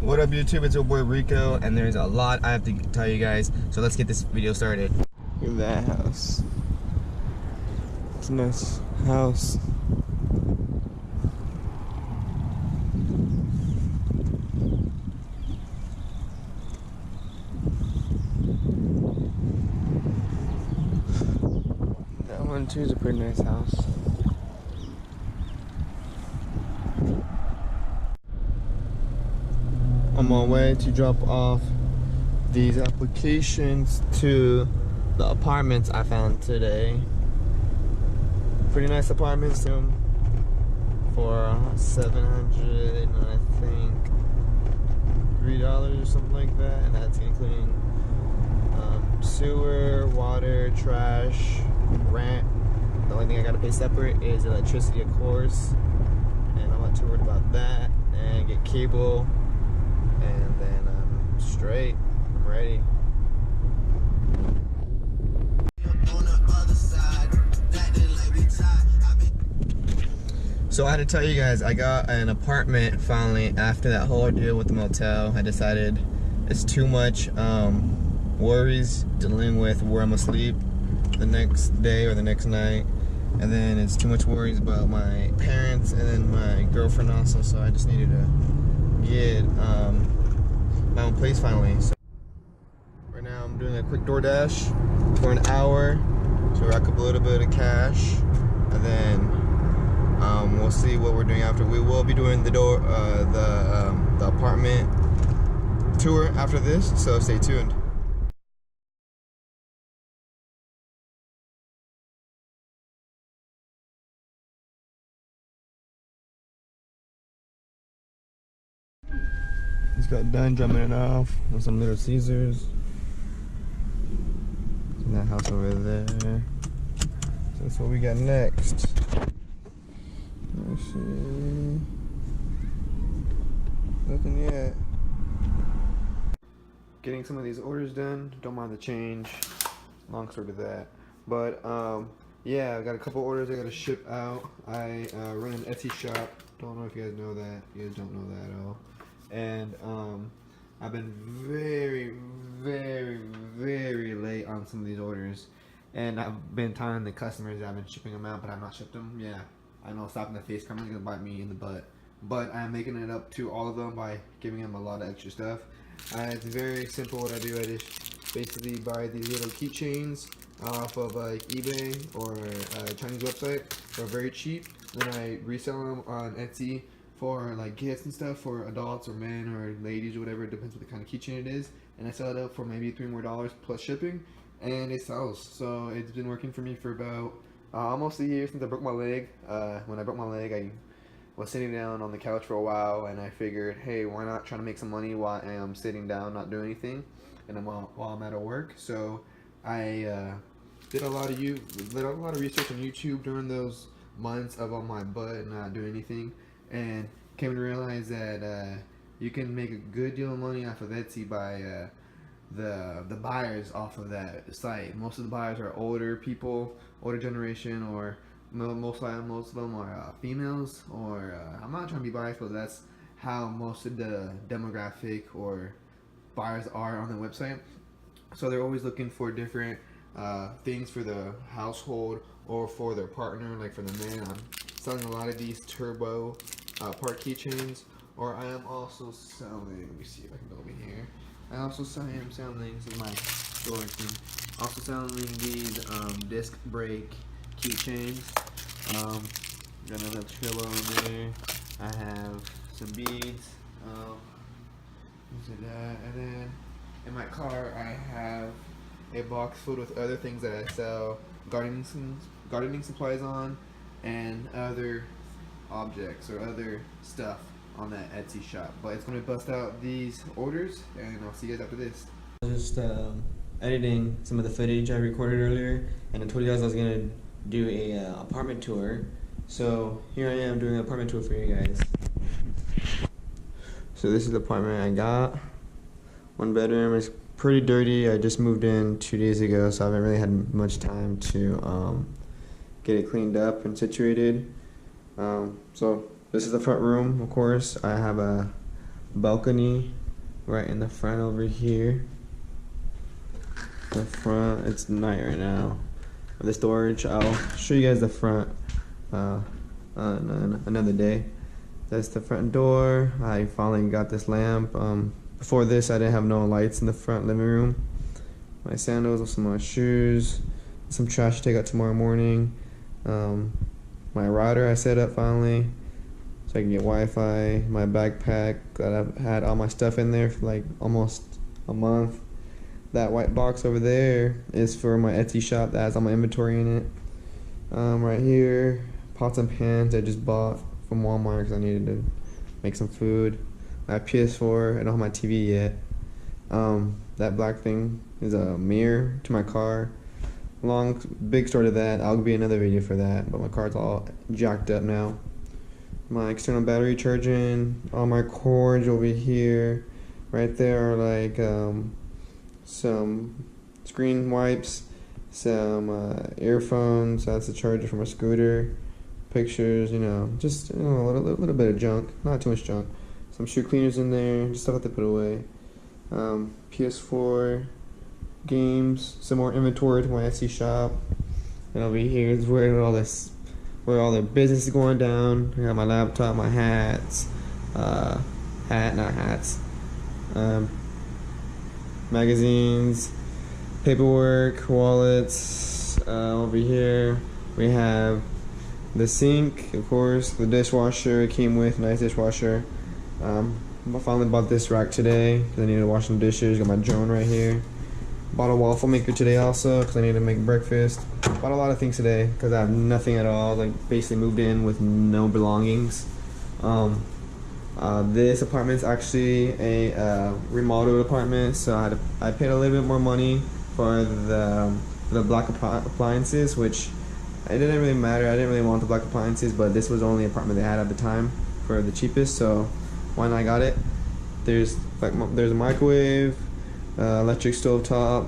What up YouTube, it's your boy Rico, and there's a lot I have to tell you guys, so let's get this video started. Look at that house. It's a nice house. That one too is a pretty nice house. On my way to drop off these applications to the apartments I found today. Pretty nice apartments for $700 and I think $3 or something like that, and that's including sewer, water, trash, rent. The only thing I gotta pay separate is electricity, of course, and I'm not too worried about that. And get cable, and then I'm straight. I'm ready. So I had to tell you guys, I got an apartment finally after that whole ordeal with the motel. I decided it's too much worries dealing with where I'm gonna sleep the next day or the next night, and then it's too much worries about my parents and then my girlfriend also, so I just needed to get my own place finally. So right now I'm doing a quick DoorDash for an hour to rack up a little bit of cash, and then we'll see what we're doing after. We will be doing the apartment tour after this, so stay tuned. Just got done dropping it off with some Little Caesars. In that house over there. So that's what we got next. Let's see. Nothing yet. Getting some of these orders done. Don't mind the change. Long story to that. But yeah, I got a couple orders I gotta ship out. I run an Etsy shop. Don't know if you guys know that. You guys don't know that at all. And I've been very late on some of these orders, and I've been telling the customers that I've been shipping them out, but I've not shipped them. Yeah, I know, slapping the face karma is gonna bite me in the butt, but I'm making it up to all of them by giving them a lot of extra stuff. It's very simple what I do. I just basically buy these little keychains off of like eBay or a Chinese website for very cheap. Then I resell them on Etsy for like gifts and stuff for adults or men or ladies or whatever. It depends what the kind of keychain it is, and I sell it up for maybe $3 more plus shipping, and it sells. So it's been working for me for about almost a year since I broke my leg. When I broke my leg, I was sitting down on the couch for a while, and I figured, hey, why not try to make some money while I am sitting down not doing anything, and while I'm at work. So I did a lot of research on YouTube during those months of on my butt and not doing anything, and came to realize that you can make a good deal of money off of Etsy by the buyers off of that site. Most of the buyers are older people, older generation, or most of them are females. Or I'm not trying to be biased, but that's how most of the demographic or buyers are on the website. So they're always looking for different things for the household or for their partner. Like for the man, I'm selling a lot of these turbo part keychains, or I am also selling, let me see if I can go over here. I also am selling, this is my storage thing, also selling these disc brake keychains. Got another Trillo in there. I have some beads, that, and then in my car I have a box filled with other things that I sell gardening supplies on, and other objects or other stuff on that Etsy shop. But it's gonna bust out these orders, and I'll see you guys after this. Just editing some of the footage I recorded earlier, and I told you guys I was gonna do a apartment tour. So here I am doing an apartment tour for you guys. So this is the apartment I got. 1 bedroom. It's pretty dirty. I just moved in 2 days ago, so I haven't really had much time to get it cleaned up and situated. So this is the front room, of course. I have a balcony right in the front over here. The front, it's night right now. The storage, I'll show you guys the front another day. That's the front door. I finally got this lamp. Before this, I didn't have no lights in the front living room. My sandals, some of my shoes, some trash to take out tomorrow morning. My router I set up finally, so I can get Wi-Fi. My backpack that I've had all my stuff in there for like almost a month. That white box over there is for my Etsy shop that has all my inventory in it. Right here, pots and pans I just bought from Walmart because I needed to make some food. I have PS4, I don't have my TV yet. That black thing is a mirror to my car. Big story to that. I'll be another video for that, but my car's all jacked up now. My external battery charging, all my cords over here. Right there are like some screen wipes, some earphones. That's the charger for my scooter. Pictures, just a little bit of junk, not too much junk. Some shoe cleaners in there, just stuff I have to put away. PS4, games, some more inventory to my Etsy shop. And over here is where all the business is going down. I got my laptop, my hats, magazines, paperwork, wallets. Over here we have the sink, of course, the dishwasher. It came with, nice dishwasher. I finally bought this rack today because I needed to wash some dishes. Got my drone right here. Bought a waffle maker today also because I need to make breakfast. Bought a lot of things today because I have nothing at all. Like basically moved in with no belongings. This apartment's actually a remodeled apartment, so I paid a little bit more money for the black appliances, which it didn't really matter. I didn't really want the black appliances, but this was the only apartment they had at the time for the cheapest, so when I got it, there's a microwave, electric stove top,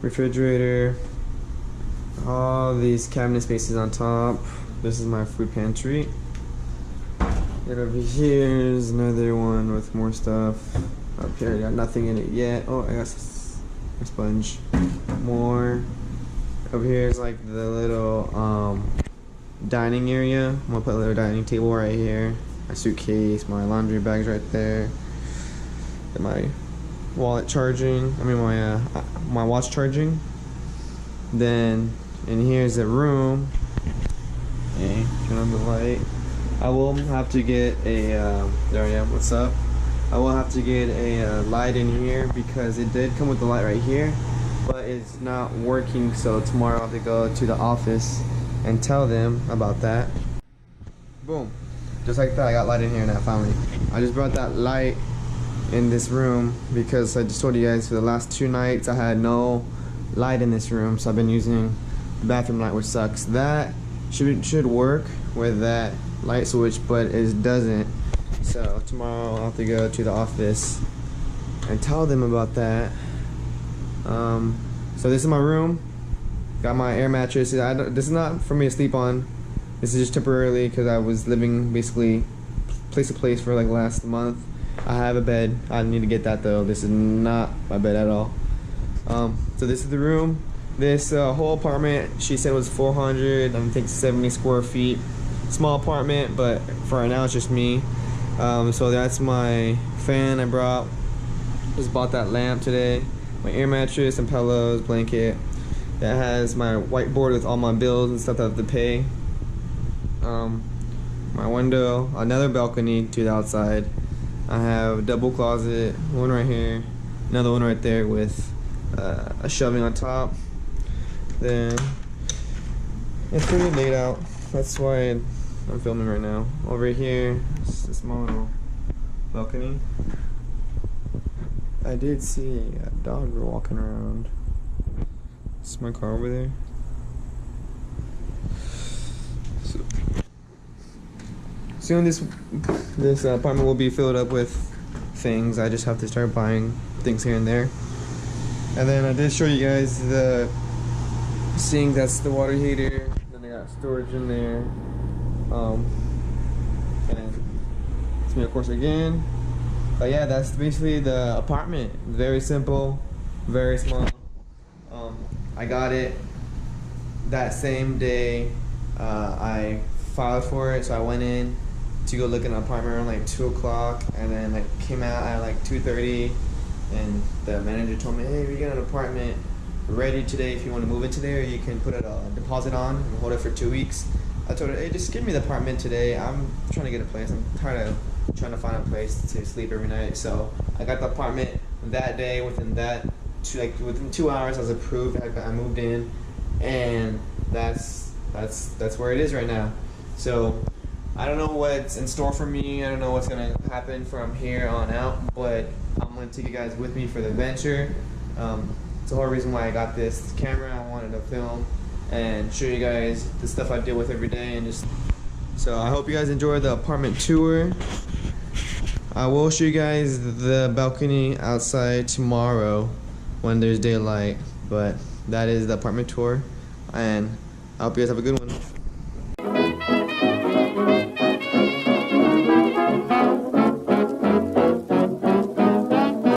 refrigerator, all these cabinet spaces on top. This is my food pantry. And over here is another one with more stuff. Up here I got nothing in it yet. Oh, I got a sponge. More. Over here is like the little dining area. I'm gonna put a little dining table right here. My suitcase, my laundry bags right there. And my wallet charging. I mean my watch charging. Then in here's the room. Okay, turn on the light. I will have to get a there I am. What's up? I will have to get a light in here because it did come with the light right here, but it's not working. So tomorrow I'll have to go to the office and tell them about that. Boom. Just like that, I got light in here now finally. I just brought that light in this room because I just told you guys for the last 2 nights I had no light in this room, so I've been using the bathroom light, which sucks. That should work with that light switch, but it doesn't. So tomorrow I'll have to go to the office and tell them about that. So this is my room. Got my air mattress. This is not for me to sleep on. This is just temporarily because I was living basically place to place for like last month. I have a bed. I need to get that though. This is not my bed at all. So this is the room. This whole apartment, she said, was 470 square feet. Small apartment, but for right now it's just me. So that's my fan I brought. Just bought that lamp today. My air mattress and pillows, blanket. That has my whiteboard with all my bills and stuff that I have to pay. My window, another balcony to the outside. I have a double closet, one right here, another one right there with a shelving on top. Then it's pretty laid out. That's why I'm filming right now. Over here, it's a small little balcony. I did see a dog walking around. It's my car over there. Soon this apartment will be filled up with things. I just have to start buying things here and there. And then I did show you guys the sink. That's the water heater. Then I got storage in there. And it's me, of course, again. But yeah, that's basically the apartment. Very simple, very small. I got it that same day. I filed for it, so I went in to go look at an apartment around like 2 o'clock, and then like came out at like 2:30, and the manager told me, hey, we got an apartment ready today if you want to move in today, or you can put a deposit on and hold it for 2 weeks. I told her, hey, just give me the apartment today. I'm trying to get a place. I'm tired of trying to find a place to sleep every night. So I got the apartment that day. Within 2 hours, I was approved. I moved in, and that's where it is right now. So I don't know what's in store for me. I don't know what's gonna happen from here on out, but I'm gonna take you guys with me for the adventure. It's the whole reason why I got this camera. I wanted to film and show you guys the stuff I deal with every day, and just so I hope you guys enjoy the apartment tour. I will show you guys the balcony outside tomorrow when there's daylight, but that is the apartment tour, and I hope you guys have a good one.